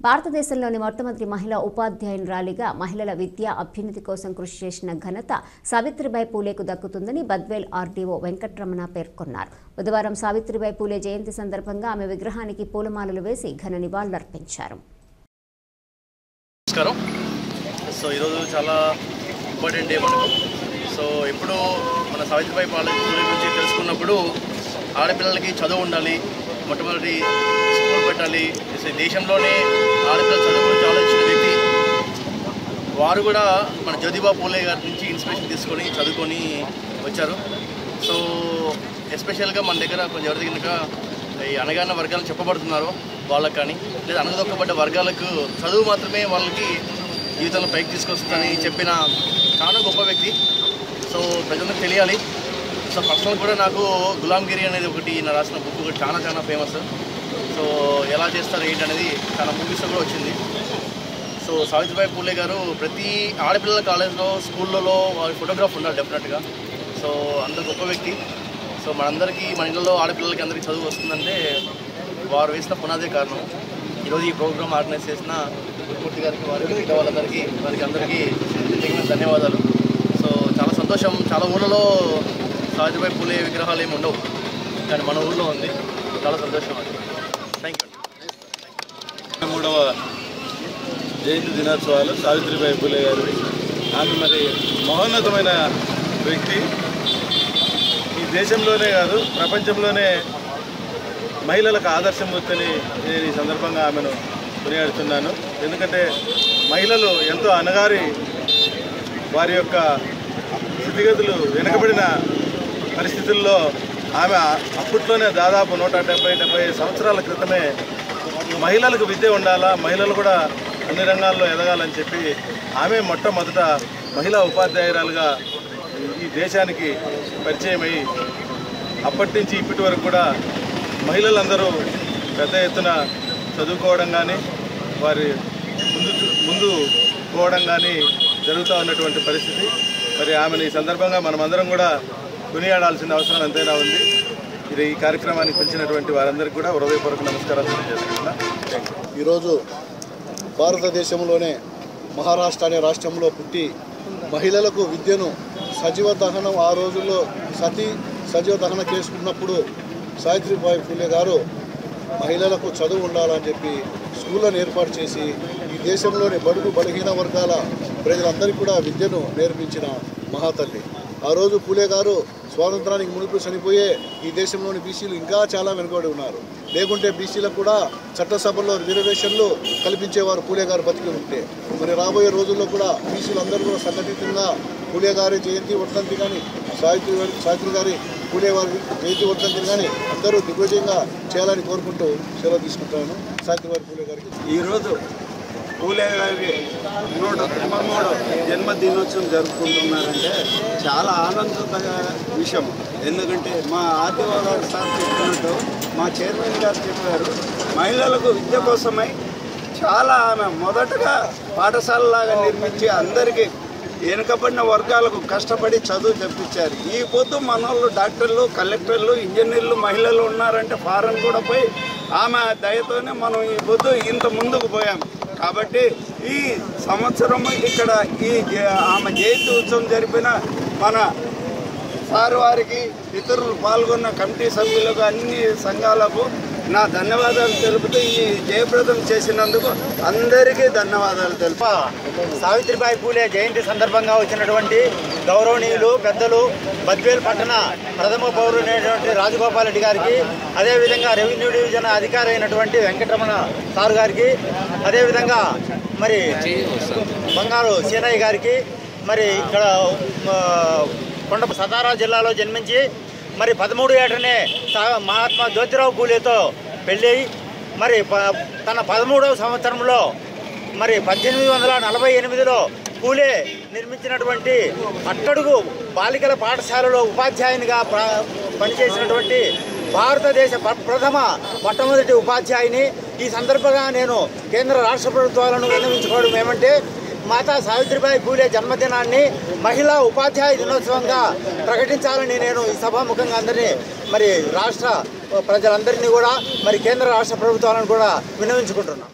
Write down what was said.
భారతదేశంలోని మొట్టమొదటి మహిళా ఉపాధ్యాయురాలిగా మహిళల విద్యా అభ్యున్నతి కోసం కృషి చేసిన ఘనత సావిత్రిబాయి పూలేకు దక్కుతుందని బద్వేల్ ఆర్డీఓ వెంకటరమణ పేర్కొన్నారు. బుధవారం సావిత్రిబాయి పూలే జయంతి సందర్భంగా ఆమె విగ్రహానికి పూలమాలలు వేసి ఘన నివాళులర్పించారు. ఈరోజు చాలా ఇంపార్టెంట్ డే మనకు. ఎప్పుడు మన సావిత్రిబాయి పూలే గురించి తెలుసుకున్నప్పుడు ఆడపిల్లలకి చదువు ఉండాలి, మొట్టమొదటి స్కూల్ పెట్టాలి, దేశంలోనే ఆడపిల్లల చదువు గురించి ఆలోచించిన వ్యక్తి వారు కూడా మన జ్యోతిబా పూలే గారి నుంచి ఇన్స్పిరేషన్ తీసుకొని చదువుకొని వచ్చారు. ఎస్పెషల్గా మన దగ్గర కొంచెం ఎవరి కనుక ఈ అణగారిన వర్గాలు చెప్పబడుతున్నారో వాళ్ళకి కానీ లేదా అణగదొక్కబడ్డ వర్గాలకు చదువు మాత్రమే వాళ్ళకి జీవితంలో పైకి తీసుకొస్తుందని చెప్పిన చాలా గొప్ప వ్యక్తి. ప్రజలకు తెలియాలి. పర్సనల్ కూడా నాకు గులాంగిరి అనేది ఒకటి నా రాసిన బుక్ ఒకటి చాలా ఫేమస్. ఎలా చేస్తారు ఏంటి అనేది చాలా మూవీస్ కూడా వచ్చింది. సావిత్రిబాయి పూలే గారు ప్రతి ఆడపిల్లల కాలేజ్లో స్కూళ్ళలో వారి ఫోటోగ్రాఫ్ ఉండాలి డెఫినెట్గా. అంత గొప్ప వ్యక్తి. మనందరికీ మన ఇళ్ళలో ఆడపిల్లలకి అందరికీ చదువు వస్తుందంటే వారు వేసిన పునాదే కారణం. ఈరోజు ఈ ప్రోగ్రామ్ ఆర్గనైజ్ చేసిన పూర్తి గారికి వారికి అందరికీ ధన్యవాదాలు. చాలా సంతోషం. చాలా ఊళ్ళలో సావిత్రిబాయి పూలే విగ్రహాలు ఏమి ఉండవు, కానీ మన ఊళ్ళో ఉంది. చాలా సంతోషం అది. Thank you. 3వ జయంతి దినోత్సవాలు సావిత్రిబాయి పూలే గారు. ఆమె మరి మహోన్నతమైన వ్యక్తి. ఈ దేశంలోనే కాదు ప్రపంచంలోనే మహిళలకు ఆదర్శమూర్తిని నేను ఈ సందర్భంగా ఆమెను కొనియాడుతున్నాను. ఎందుకంటే మహిళలు ఎంతో అణగారి వారి యొక్క స్థితిగతులు వెనుకబడిన పరిస్థితుల్లో ఆమె అప్పట్లోనే దాదాపు 170 సంవత్సరాల క్రితమే మహిళలకు విద్య ఉండాలా, మహిళలు కూడా అన్ని రంగాల్లో ఎదగాలని చెప్పి ఆమె మొట్టమొదట మహిళా ఉపాధ్యాయురాలుగా ఈ దేశానికి పరిచయమై అప్పటి నుంచి ఇప్పటి వరకు కూడా మహిళలందరూ పెద్ద ఎత్తున చదువుకోవడం కానీ వారి ముందు పోవడం కానీ జరుగుతూ ఉన్నటువంటి పరిస్థితి. మరి ఆమెను ఈ సందర్భంగా మనమందరం కూడా కొనియాడాల్సిన అవసరం ఎంతైనా ఉంది. ఈ కార్యక్రమానికి పిలిచినటువంటి వారందరికీ కూడా హృదయపూర్వక నమస్కారాలు తెలియజేస్తున్నా. ఈరోజు భారతదేశంలోనే మహారాష్ట్ర అనే రాష్ట్రంలో పుట్టి మహిళలకు విద్యను సజీవ దహనం ఆ రోజుల్లో సజీవ దహనం చేసుకున్నప్పుడు సావిత్రిబాయి పూలే గారు మహిళలకు చదువు ఉండాలని చెప్పి స్కూళ్ళను ఏర్పాటు చేసి ఈ దేశంలోని బడుగు బలహీన వర్గాల ప్రజలందరికీ కూడా విద్యను నేర్పించిన మహాతల్లి. ఆ రోజు పూలే గారు స్వాతంత్రానికి మునుపు చనిపోయే ఈ దేశంలోని బీసీలు ఇంకా చాలా వెనుకబడి ఉన్నారు. లేకుంటే బీసీలకు కూడా చట్టసభల్లో రిజర్వేషన్లు కల్పించేవారు పూలే గారు బతికి ఉంటే. మరి రాబోయే రోజుల్లో కూడా బీసీలు అందరూ కూడా సంఘటితంగా పూలే గారి జయంతి వర్ధంతి కానీ సావిత్రి గారి పూలే వారి జయంతి వర్ధంతిని కానీ అందరూ దిగ్విజయంగా చేయాలని కోరుకుంటూ సెలవు తీసుకుంటాను. సావిత్రిబాయి పూలే గారికి ఈరోజు పూలే గారి 193వ జన్మదినోత్సవం జరుపుకుంటున్నారంటే చాలా ఆనందకర విషయం. ఎందుకంటే మా ఆర్డీఓ గారు సార్ చెప్పినట్టు మా చైర్మన్ గారు చెప్పారు, మహిళలకు విద్య కోసమై చాలా ఆమె మొదటగా పాఠశాలలాగా నిర్మించి అందరికీ వెనుకబడిన వర్గాలకు కష్టపడి చదువు తెప్పించారు. ఈ పొద్దు మనోళ్ళు డాక్టర్లు, కలెక్టర్లు, ఇంజనీర్లు మహిళలు ఉన్నారంటే ఫారెన్ కూడా పోయి ఆమె దయతోనే మనం ఈ పొద్దు ఇంత ముందుకు పోయాం. కాబట్టి ఈ సంవత్సరం ఇక్కడ ఆమె జయంతి ఉత్సవం జరిపిన మన సార్ వారికి, ఇతరులు పాల్గొన్న కమిటీ సభ్యులకు, అన్ని సంఘాలకు నా ధన్యవాదాలు తెలుపుతూ ఈ జయప్రదం చేసినందుకు అందరికీ ధన్యవాదాలు తెలుపు. సావిత్రిబాయి పూలే జయంతి సందర్భంగా వచ్చినటువంటి గౌరవనీయులు పెద్దలు బద్వేల్ పట్టణ ప్రథమ పౌరుడైనటువంటి రాజగోపాల్ రెడ్డి గారికి, అదేవిధంగా రెవెన్యూ డివిజన్ అధికారి అయినటువంటి వెంకటరమణ సార్ గారికి, అదేవిధంగా మరి బంగారు సీనయ్య గారికి, మరి ఇక్కడ సతారా జిల్లాలో జన్మించి మరి 13 ఏటనే మహాత్మా జ్యోతిరావు పూలేతో పెళ్ళి మరి తన 13వ సంవత్సరంలో మరి 1848లో పూలే నిర్మించినటువంటి అట్టడుగు బాలికల పాఠశాలలో ఉపాధ్యాయునిగా పనిచేసినటువంటి భారతదేశ మొట్టమొదటి ఉపాధ్యాయుని. ఈ సందర్భంగా నేను కేంద్ర రాష్ట్ర ప్రభుత్వాలను విన్నవించుకోవడం ఏమంటే, మాతా సావిత్రిబాయి పూలే జన్మదినాన్ని మహిళా ఉపాధ్యాయ దినోత్సవంగా ప్రకటించాలని నేను ఈ సభాముఖంగా అందరినీ మరి రాష్ట్ర ప్రజలందరినీ కూడా మరి కేంద్ర రాష్ట్ర ప్రభుత్వాలను కూడా విన్నవించుకుంటున్నాను.